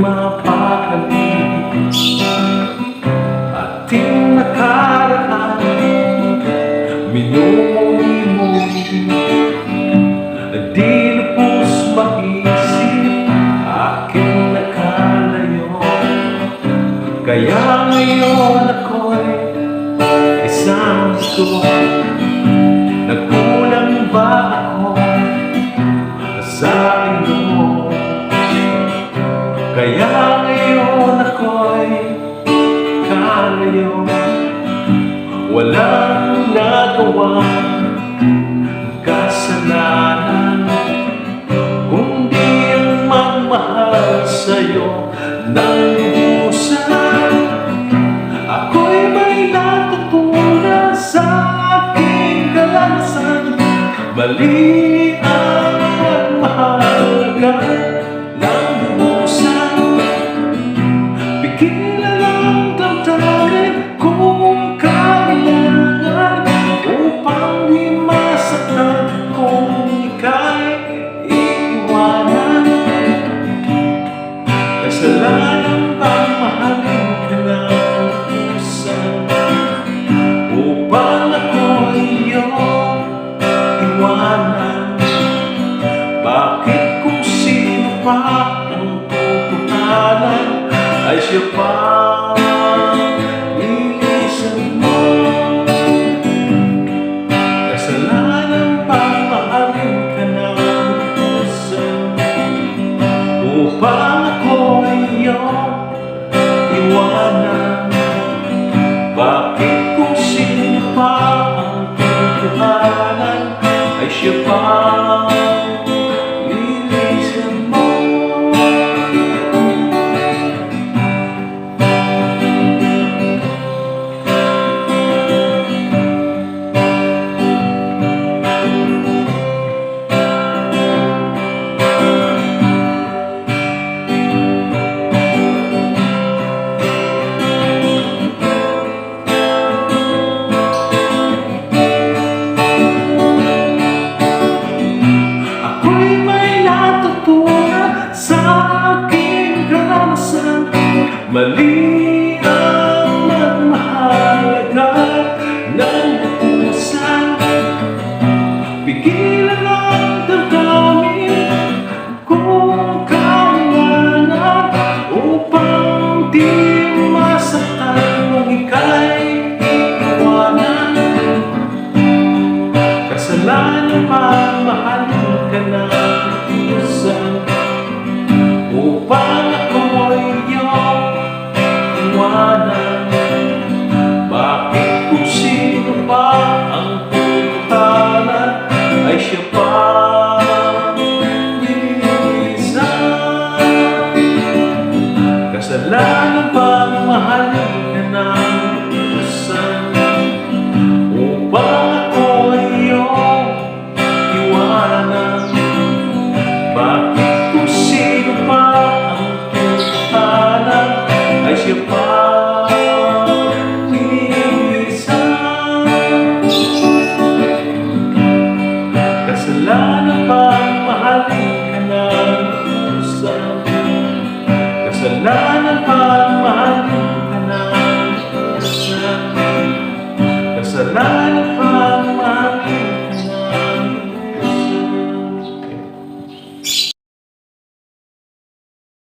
mapakali ating nakaraan. Minumuni-muni, di lubos maisip aking nakalayo. Kaya ngayon ako'y isang gusto. Nagkulang ba ako sa inyo? Kaya ngayon ako'y kalayo. Walang nagawang kasalanan, kundi ang magmahal sa'yo ng lubusan. Ako'y may natutunan sa aking karanasan. Mali ang magmahal ng lubusan. Pigilan ang damdamin kung kailangan, upang di masaktan kung ika'y iiwanan. Kasalanan bang mahalin ka ng lubusan, upang ako'y iyong iwanan? Bakit kung sino pa ang tutuhanan ay siya pa lilisan mo? Kasalanan bang mahalin ka ng lubusan, upang ako'y iyong iwanan? Bakit kung sino pa ang tutuhanan ay siya pa lilisan mo? Mali ang magmahalaga ng lubusan. Pigilan ang damdamin kung kailangan, upang di masaktan kung ika'y iiwanan. Kasalanan pa mahalin ka ng lubusan, upang ako'y iyong iwanan. Bakit kung sino pa ang tutuhanan ay siya pa lilisan? Kasalanan pa